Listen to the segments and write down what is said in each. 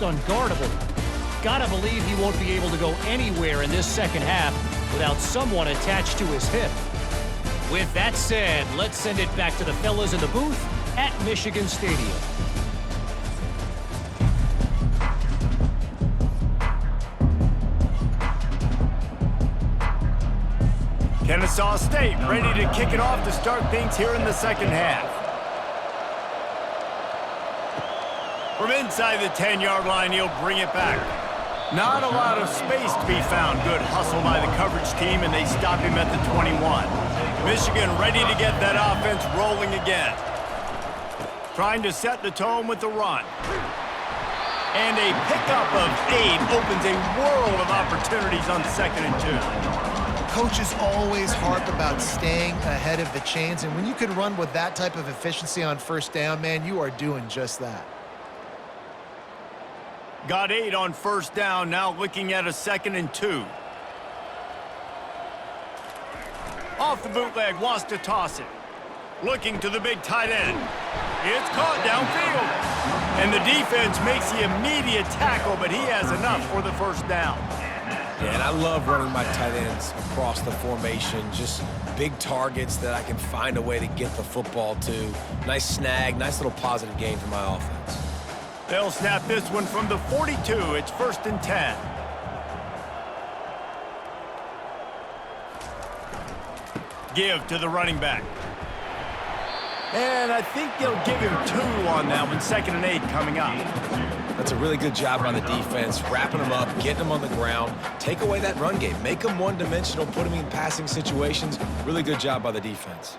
unguardable. Gotta believe he won't be able to go anywhere in this second half without someone attached to his hip. With that said, let's send it back to the fellas in the booth at Michigan Stadium. Kennesaw State ready to kick it off to start things here in the second half. From inside the 10-yard line, he'll bring it back. Not a lot of space to be found. Good hustle by the coverage team, and they stop him at the 21. Michigan ready to get that offense rolling again. Trying to set the tone with the run. And a pickup of 8 opens a world of opportunities on 2nd and 2. Coaches always harp about staying ahead of the chains, and when you can run with that type of efficiency on first down, man, you are doing just that. Got 8 on first down, now looking at a 2nd and 2. Off the bootleg, wants to toss it. Looking to the big tight end. It's caught downfield. And the defense makes the immediate tackle, but he has enough for the first down. Yeah, and I love running my tight ends across the formation. Just big targets that I can find a way to get the football to. Nice snag, nice little positive gain for my offense. They'll snap this one from the 42. It's 1st and 10. Give to the running back. And I think they'll give him 2 on that one. 2nd and 8 coming up. That's a really good job by the defense, wrapping them up, getting them on the ground. Take away that run game. Make them one-dimensional, put them in passing situations. Really good job by the defense.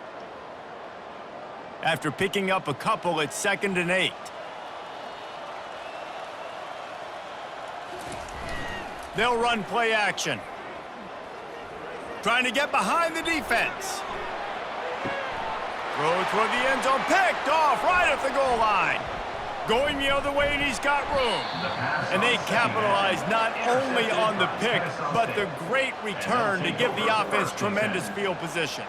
After picking up a couple, it's 2nd and 8. They'll run play action. Trying to get behind the defense. Throw toward the end zone, picked off right at the goal line. Going the other way, and he's got room. And they capitalize not only on the pick, but the great return to give the offense tremendous field position.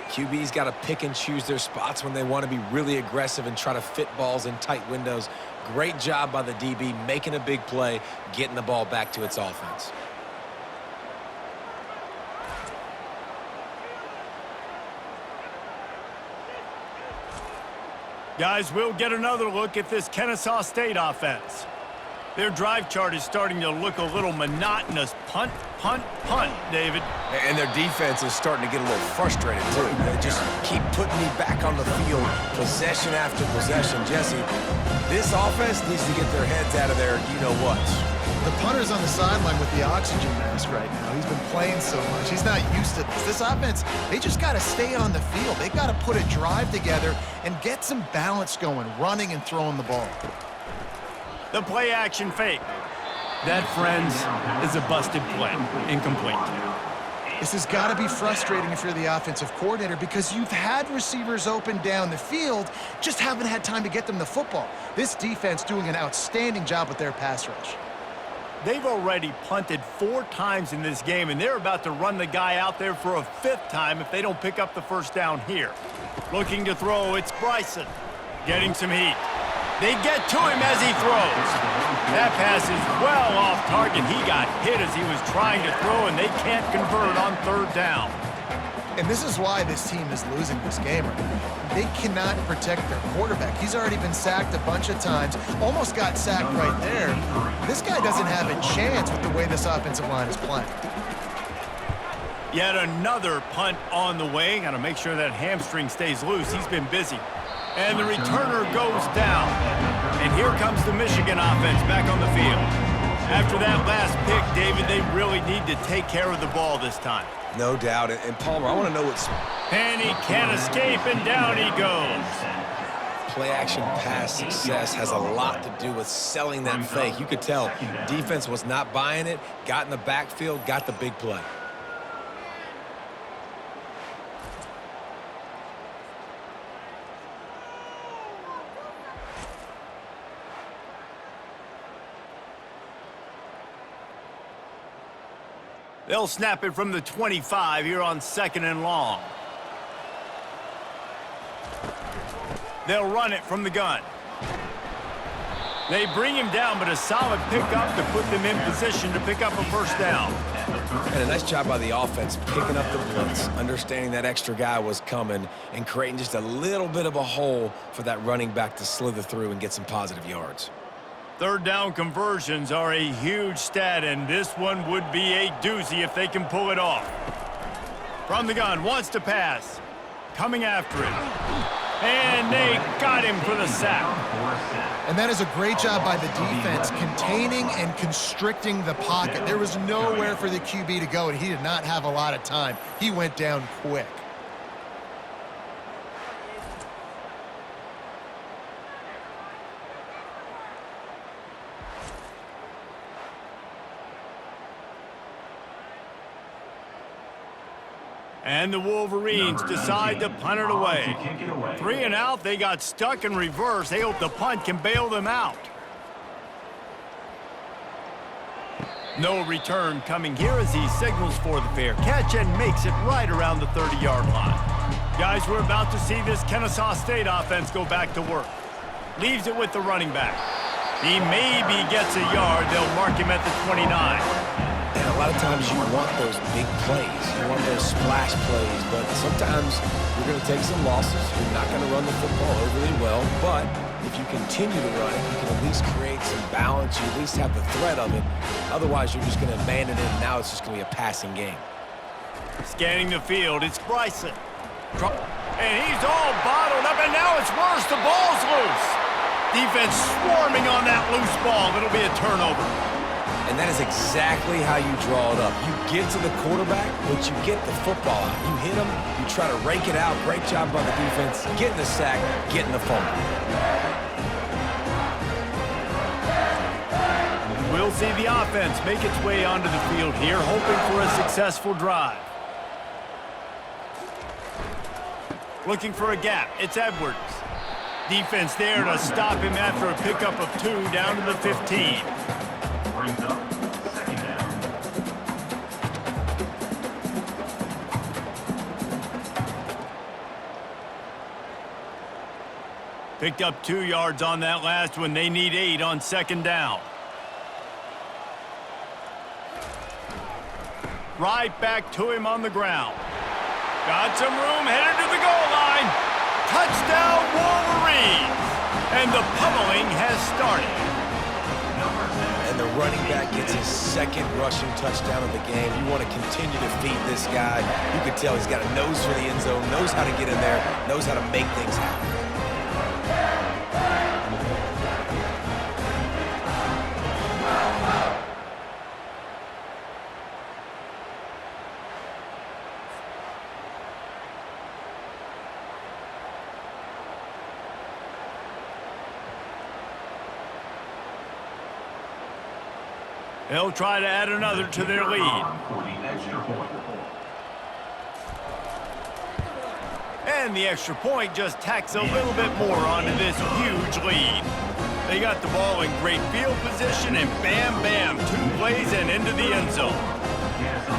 QB's got to pick and choose their spots when they want to be really aggressive and try to fit balls in tight windows. Great job by the DB, making a big play, getting the ball back to its offense. Guys, we'll get another look at this Kennesaw State offense. Their drive chart is starting to look a little monotonous. Punt, punt, punt, David. And their defense is starting to get a little frustrated, too. They just keep putting me back on the field, possession after possession. Jesse, this offense needs to get their heads out of their you-know-what. The punter's on the sideline with the oxygen mask right now. He's been playing so much. He's not used to this. This offense, they just got to stay on the field. They got to put a drive together and get some balance going, running and throwing the ball. The play action fake. That, friends, is a busted play. Incomplete. This has got to be frustrating if you're the offensive coordinator because you've had receivers open down the field, just haven't had time to get them the football. This defense doing an outstanding job with their pass rush. They've already punted 4 times in this game, and they're about to run the guy out there for a 5th time if they don't pick up the first down here. Looking to throw, it's Bryson. Getting some heat. They get to him as he throws. That pass is well off target. He got hit as he was trying to throw, and they can't convert on 3rd down. And this is why this team is losing this game right now. They cannot protect their quarterback. He's already been sacked a bunch of times, almost got sacked right there. This guy doesn't have a chance with the way this offensive line is playing. Yet another punt on the way. Got to make sure that hamstring stays loose. He's been busy. And the returner goes down. And here comes the Michigan offense back on the field. After that last pick, David, they really need to take care of the ball this time. No doubt. And Palmer, I want to know what's... And he can't escape, and down he goes. Play-action pass success has a lot to do with selling that fake. You could tell defense was not buying it, got in the backfield, got the big play. They'll snap it from the 25 here on 2nd and long. They'll run it from the gun. They bring him down, but a solid pickup to put them in position to pick up a first down. And a nice job by the offense picking up the blitz, understanding that extra guy was coming, and creating just a little bit of a hole for that running back to slither through and get some positive yards. Third down conversions are a huge stat, and this one would be a doozy if they can pull it off. From the gun, wants to pass. Coming after it. And they got him for the sack. And that is a great job by the defense, containing and constricting the pocket. There was nowhere for the QB to go, and he did not have a lot of time. He went down quick. And the Wolverines decide to punt it away. 3 and out, they got stuck in reverse. They hope the punt can bail them out. No return coming here as he signals for the fair catch and makes it right around the 30-yard line. Guys, we're about to see this Kennesaw State offense go back to work. Leaves it with the running back. He maybe gets a yard. They'll mark him at the 29. And a lot of times you want those big plays. You want those splash plays. But sometimes you're going to take some losses. You're not going to run the football overly well. But if you continue to run it, you can at least create some balance. You at least have the threat of it. Otherwise, you're just going to abandon it, and now it's just going to be a passing game. Scanning the field, it's Bryson. And he's all bottled up, and now it's worse. The ball's loose. Defense swarming on that loose ball. It'll be a turnover. And that is exactly how you draw it up. You get to the quarterback, but you get the football out. You hit him, you try to rake it out. Great job by the defense, getting the sack, getting the fumble. We'll see the offense make its way onto the field here, hoping for a successful drive. Looking for a gap, it's Edwards. Defense there to stop him after a pickup of 2 down to the 15. Brings up second down. Picked up 2 yards on that last one. They need 8 on second down. Right back to him on the ground. Got some room, headed to the goal line. Touchdown, Wolverines! And the pummeling has started. And the running back gets his second rushing touchdown of the game. You want to continue to feed this guy. You can tell he's got a nose for the end zone, knows how to get in there, knows how to make things happen. They'll try to add another to their lead. And the extra point just tacks a little bit more onto this huge lead. They got the ball in great field position, and bam, bam, 2 plays and into the end zone.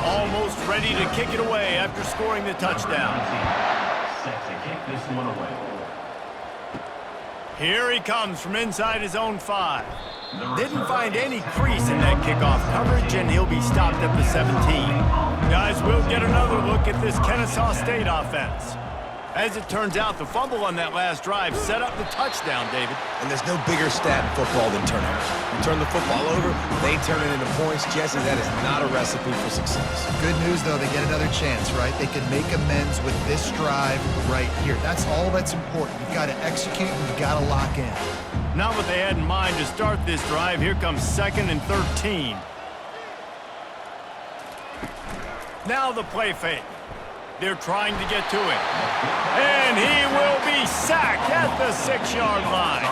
Almost ready to kick it away after scoring the touchdown. Set to kick this one away. Here he comes from inside his own 5. Didn't find any crease in that kickoff coverage, and he'll be stopped at the 17. Guys, we'll get another look at this Kennesaw State offense. As it turns out, the fumble on that last drive set up the touchdown, David. And there's no bigger stat in football than turnovers. You turn the football over, they turn it into points. Jesse, that is not a recipe for success. Good news, though, they get another chance, right? They can make amends with this drive right here. That's all that's important. You've got to execute and you've got to lock in. Not what they had in mind to start this drive. Here comes 2nd and 13. Now the play fake. They're trying to get to him. And he will be sacked at the 6-yard line.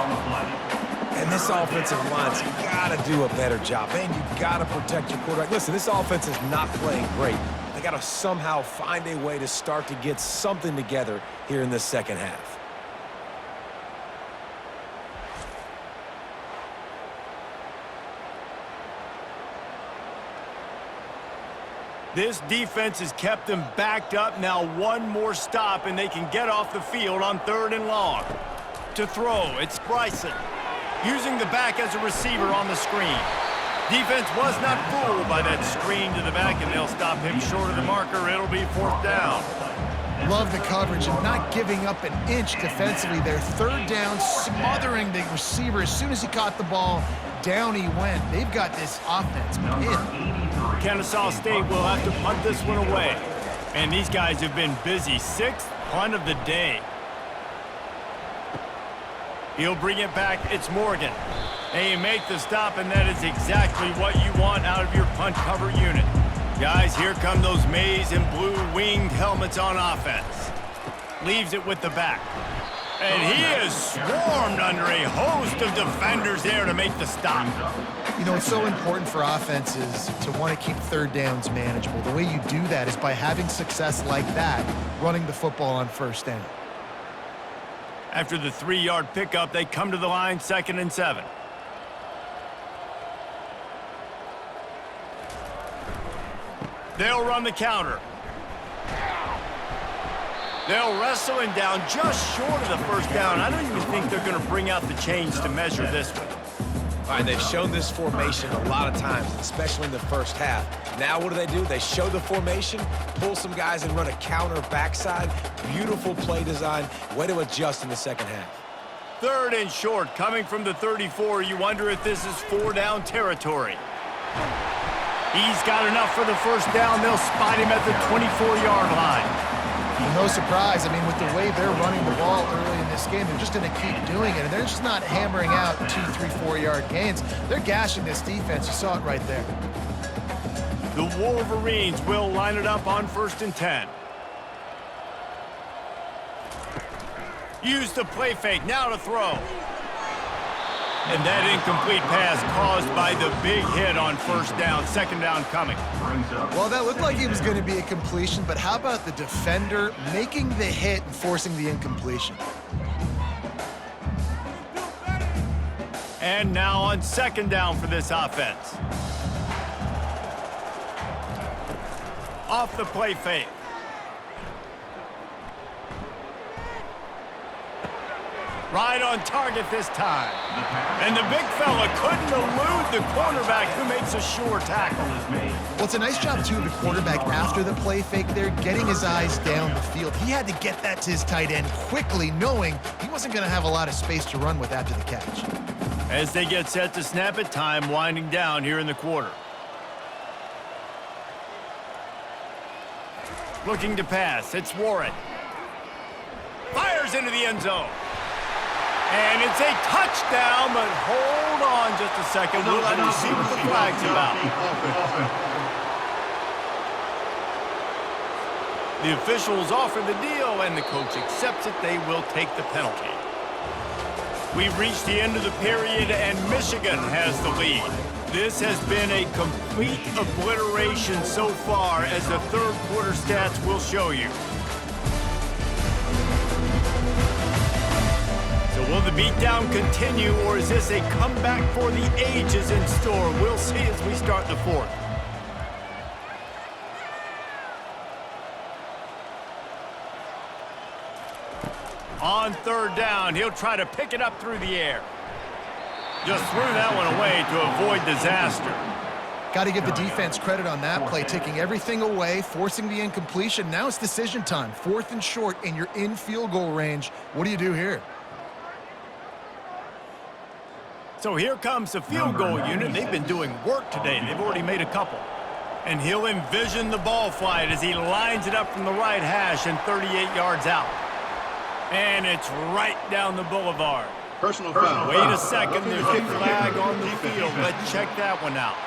And this offensive line's got to do a better job. And you got to protect your quarterback. Listen, this offense is not playing great. They got to somehow find a way to start to get something together here in the second half. This defense has kept them backed up. Now 1 more stop, and they can get off the field on 3rd and long. To throw, it's Bryson. using the back as a receiver on the screen. Defense was not fooled by that screen to the back, and they'll stop him short of the marker. It'll be 4th down. Love the coverage and not giving up an inch defensively there. 3rd down, smothering the receiver. As soon as he caught the ball, down he went. They've got this offense pinned. Kennesaw State will have to punt this one away. And these guys have been busy. 6th punt of the day. He'll bring it back. It's Morgan. And you make the stop, and that is exactly what you want out of your punt cover unit. Guys, here come those maize and blue winged helmets on offense. Leaves it with the back. And he is swarmed under a host of defenders there to make the stop. You know, it's so important for offenses to want to keep 3rd downs manageable. The way you do that is by having success like that, running the football on 1st down. After the 3-yard pickup, they come to the line, 2nd and 7. They'll run the counter. They'll wrestle him down just short of the 1st down. I don't even think they're going to bring out the chains to measure this one. All right, they've shown this formation a lot of times, especially in the 1st half. Now what do? They show the formation, pull some guys and run a counter backside. Beautiful play design. Way to adjust in the 2nd half. 3rd and short, coming from the 34. You wonder if this is 4-down territory. He's got enough for the 1st down. They'll spot him at the 24-yard line. No surprise. I mean, with the way they're running the ball early in this game, they're just going to keep doing it. And they're just not hammering out 2, 3, 4-yard gains. They're gashing this defense. You saw it right there. The Wolverines will line it up on 1st and 10. Use the play fake. Now to throw. And that incomplete pass caused by the big hit on 1st down. 2nd down coming. Well, that looked like it was going to be a completion, but how about the defender making the hit and forcing the incompletion? And now on 2nd down for this offense. Off the play fake. Right on target this time. And the big fella couldn't elude the cornerback who makes a sure tackle. Well, it's a nice job, too, of the quarterback after the play fake there, getting his eyes down the field. He had to get that to his tight end quickly, knowing he wasn't going to have a lot of space to run with after the catch. As they get set to snap it, time winding down here in the quarter. Looking to pass. It's Warren. Fires into the end zone. And it's a touchdown, but hold on just a second. We'll have to see what the flag's about. The officials offer the deal, and the coach accepts it. They will take the penalty. We've reached the end of the period, and Michigan has the lead. This has been a complete obliteration so far, as the 3rd quarter stats will show you. Will the beatdown continue, or is this a comeback for the ages in store? We'll see as we start the 4th. On 3rd down, he'll try to pick it up through the air. Just threw that one away to avoid disaster. Got to give the defense credit on that play, taking everything away, forcing the incompletion. Now it's decision time. 4th and short, and you're in field goal range. What do you do here? So here comes the field goal unit. They've been doing work today. They've already made a couple. And he'll envision the ball flight as he lines it up from the right hash and 38 yards out. And it's right down the boulevard. Personal foul. Wait a second. There's a flag on the field. Let's check that one out.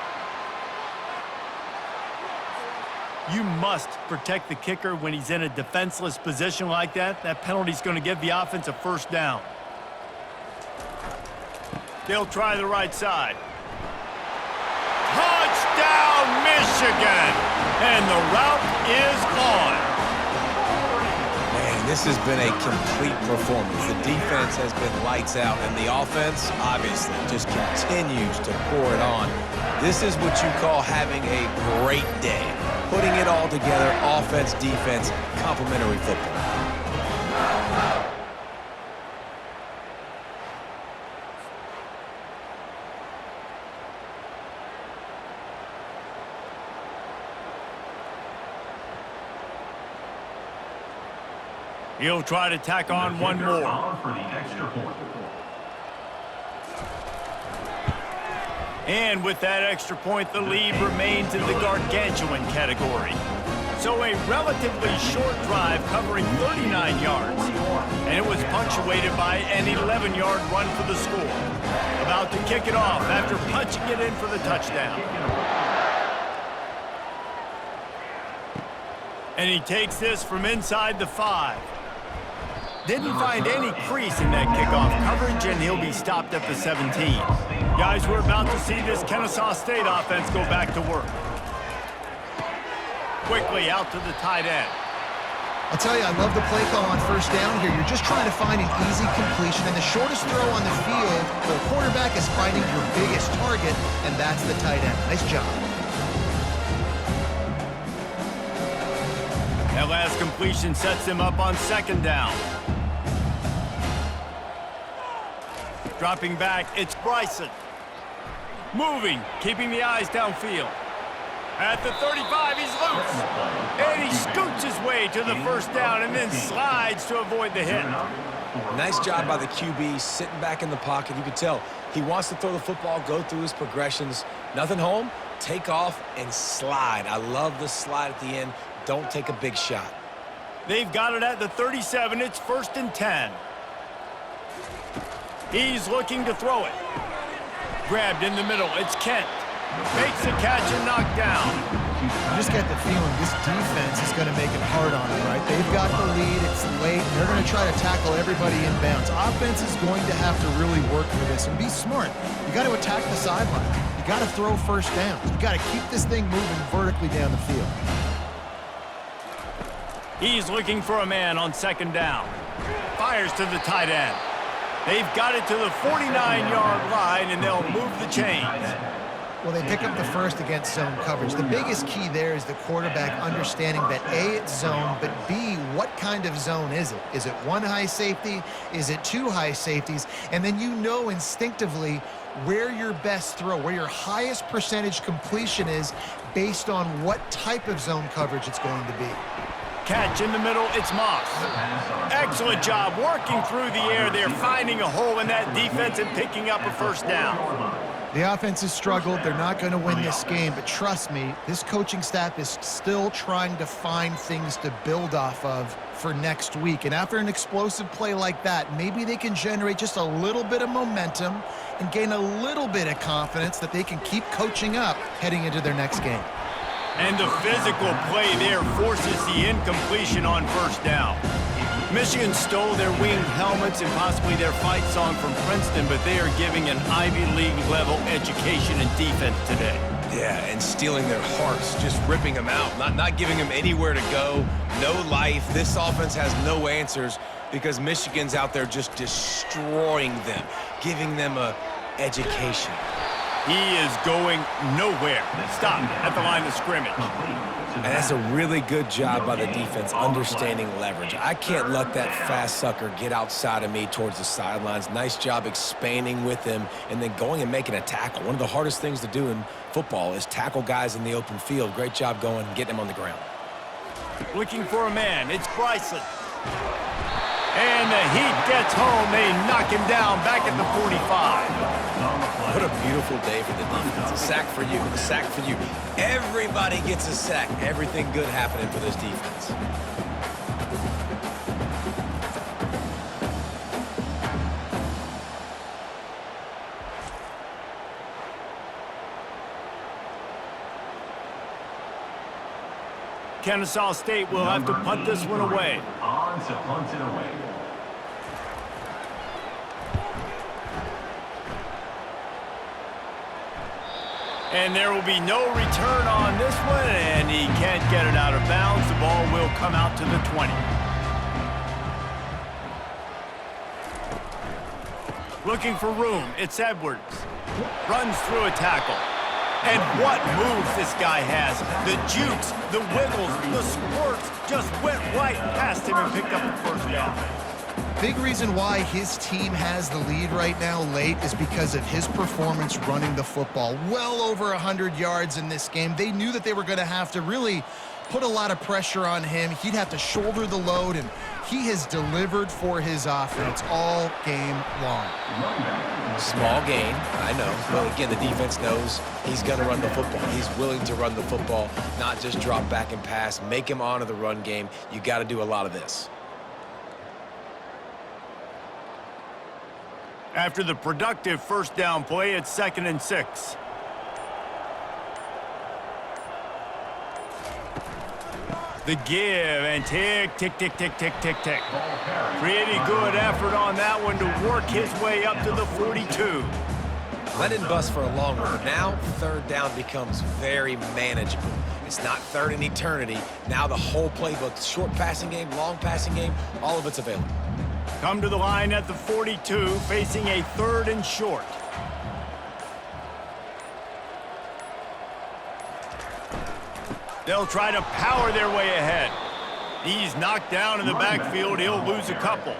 You must protect the kicker when he's in a defenseless position like that. That penalty's going to give the offense a 1st down. They'll try the right side. Touchdown, Michigan! And the route is on. Man, this has been a complete performance. The defense has been lights out, and the offense, obviously, just continues to pour it on. This is what you call having a great day. Putting it all together, offense, defense, complementary football. He'll try to tack on one more. On for the extra point. And with that extra point, the lead remains in the gargantuan category. So a relatively short drive covering 39 yards. And it was punctuated by an 11-yard run for the score. About to kick it off after punching it in for the touchdown. And he takes this from inside the 5. Didn't find any crease in that kickoff coverage, and he'll be stopped at the 17. Guys, we're about to see this Kennesaw State offense go back to work. Quickly out to the tight end. I'll tell you, I love the play call on first down here. You're just trying to find an easy completion, and the shortest throw on the field, the quarterback is finding your biggest target, and that's the tight end. Nice job. That last completion sets him up on second down. Dropping back, it's Bryson. Moving, keeping the eyes downfield. At the 35, he's loose. And he scoots his way to the first down and then slides to avoid the hit. Nice job by the QB, sitting back in the pocket. You can tell he wants to throw the football, go through his progressions. Nothing home, take off and slide. I love the slide at the end. Don't take a big shot. They've got it at the 37. It's 1st and 10. He's looking to throw it. Grabbed in the middle. It's Kent. Makes the catch and knocked down. You just get the feeling this defense is going to make it hard on them, right? They've got the lead. It's late. And they're going to try to tackle everybody inbounds. Offense is going to have to really work for this and be smart. You got to attack the sideline. You got to throw first downs. You got to keep this thing moving vertically down the field. He's looking for a man on second down. Fires to the tight end. They've got it to the 49-yard line, and they'll move the chains. Well, they pick up the first against zone coverage. The biggest key there is the quarterback understanding that A, it's zone, but B, what kind of zone is it? Is it one high safety? Is it two high safeties? And then you know instinctively where your best throw, where your highest percentage completion is based on what type of zone coverage it's going to be. Catch in the middle, it's Moss. Excellent job working through the air there, finding a hole in that defense and picking up a first down. The offense has struggled. They're not going to win this game, but trust me, this coaching staff is still trying to find things to build off of for next week. And after an explosive play like that, maybe they can generate just a little bit of momentum and gain a little bit of confidence that they can keep coaching up heading into their next game. And the physical play there forces the incompletion on first down. Michigan stole their winged helmets and possibly their fight song from Princeton, but they are giving an Ivy League level education and defense today. Yeah, and stealing their hearts, just ripping them out, not giving them anywhere to go, no life. This offense has no answers because Michigan's out there just destroying them, giving them a education. He is going nowhere. Stop at the line of scrimmage. And that's a really good job by the defense, understanding leverage. I can't let that fast sucker get outside of me towards the sidelines. Nice job expanding with him and then going and making a tackle. One of the hardest things to do in football is tackle guys in the open field. Great job going and getting him on the ground. Looking for a man. It's Bryson. And the heat gets home. They knock him down back at the 45. What a beautiful day for the defense. A sack for you, a sack for you. Everybody gets a sack. Everything good happening for this defense. Kennesaw State will have to punt this one away. On to punt it away. And there will be no return on this one, and he can't get it out of bounds. The ball will come out to the 20. Looking for room, it's Edwards. Runs through a tackle. And what moves this guy has. The jukes, the wiggles, the squirts just went right past him and picked up the first down. Big reason why his team has the lead right now late is because of his performance running the football. Well over 100 yards in this game. They knew that they were going to have to really put a lot of pressure on him. He'd have to shoulder the load and He has delivered for his offense all game long. Small gain, I know. But again, the defense knows he's going to run the football. He's willing to run the football, not just drop back and pass, make him honor the run game. You got to do a lot of this. After the productive first down play, it's 2nd and 6. The give and tick, tick, tick, tick, tick, tick, tick. Pretty good effort on that one to work his way up to the 42. Let it bust for a long one, but now 3rd down becomes very manageable. It's not 3rd and eternity. Now the whole playbook, short passing game, long passing game, all of it's available. Come to the line at the 42, facing a 3rd and short. They'll try to power their way ahead. He's knocked down in the backfield. He'll lose a couple.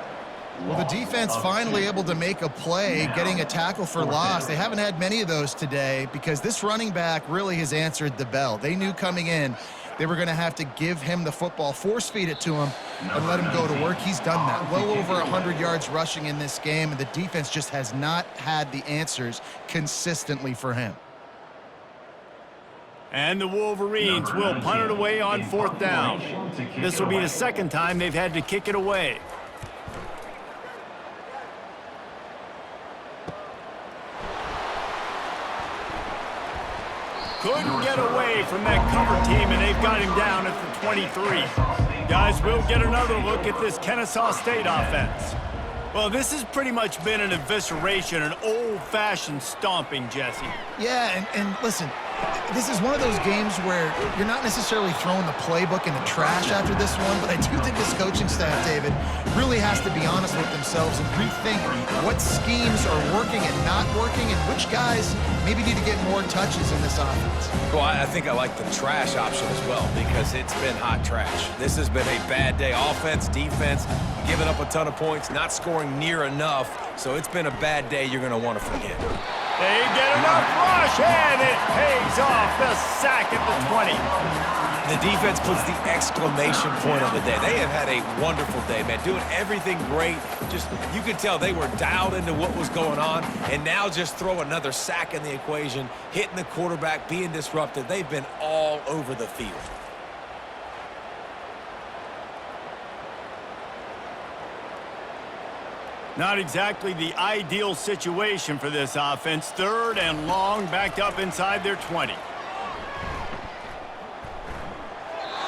Well, the defense finally able to make a play, getting a tackle for loss. They haven't had many of those today because this running back really has answered the bell. They knew coming in they were going to have to give him the football, force feed it to him, and let him go to work. He's done that. Well over 100 yards rushing in this game, and the defense just has not had the answers consistently for him. And the Wolverines will punt it away on 4th down. This will be the 2nd time they've had to kick it away. Couldn't get away from that cover team, and they've got him down at the 23. Guys, we'll get another look at this Kennesaw State offense. Well, this has pretty much been an evisceration, an old-fashioned stomping, Jesse. Yeah, and listen, this is one of those games where you're not necessarily throwing the playbook in the trash after this one, but I do think this coaching staff, David, really has to be honest with themselves and rethink what schemes are working and not working and which guys maybe need to get more touches in this offense. Well, I think I like the trash option as well because it's been hot trash. This has been a bad day. Offense, defense, giving up a ton of points, not scoring near enough. So it's been a bad day you're going to want to forget. They get enough rush, and it pays off. The sack at the 20. The defense puts the exclamation point on the day. They have had a wonderful day, man, doing everything great. Just, you could tell they were dialed into what was going on, and now just throw another sack in the equation, hitting the quarterback, being disruptive. They've been all over the field. Not exactly the ideal situation for this offense. 3rd and long, backed up inside their 20.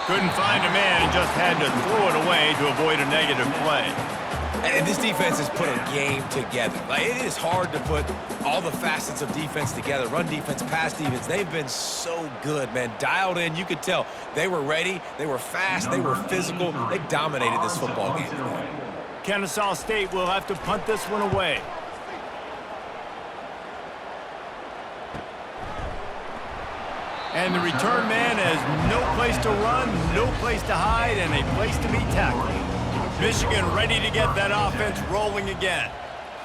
Couldn't find a man and just had to throw it away to avoid a negative play. And this defense has put a game together. Like, it is hard to put all the facets of defense together. Run defense, pass defense. They've been so good, man. Dialed in. You could tell they were ready. They were fast. They were physical. They dominated this football game. Kennesaw State will have to punt this one away. And the return man has no place to run, no place to hide, and a place to be tackled. Michigan ready to get that offense rolling again.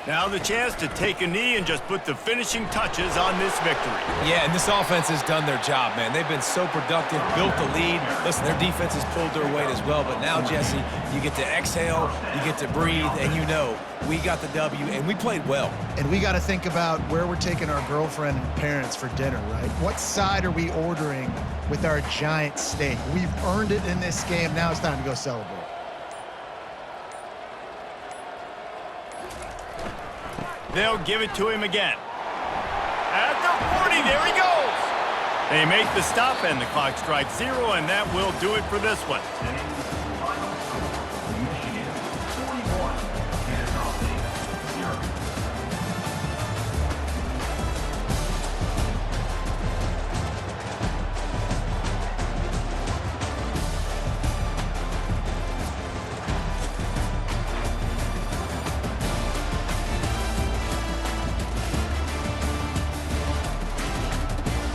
Now the chance to take a knee and just put the finishing touches on this victory. Yeah, and this offense has done their job, man. They've been so productive, built the lead. Listen, their defense has pulled their weight as well. But now, Jesse, you get to exhale, you get to breathe, and you know we got the W, and we played well. And we got to think about where we're taking our girlfriend and parents for dinner, right? What side are we ordering with our giant steak? We've earned it in this game. Now it's time to go celebrate. They'll give it to him again. At the 40, there he goes. They make the stop, and the clock strikes 0, and that will do it for this one.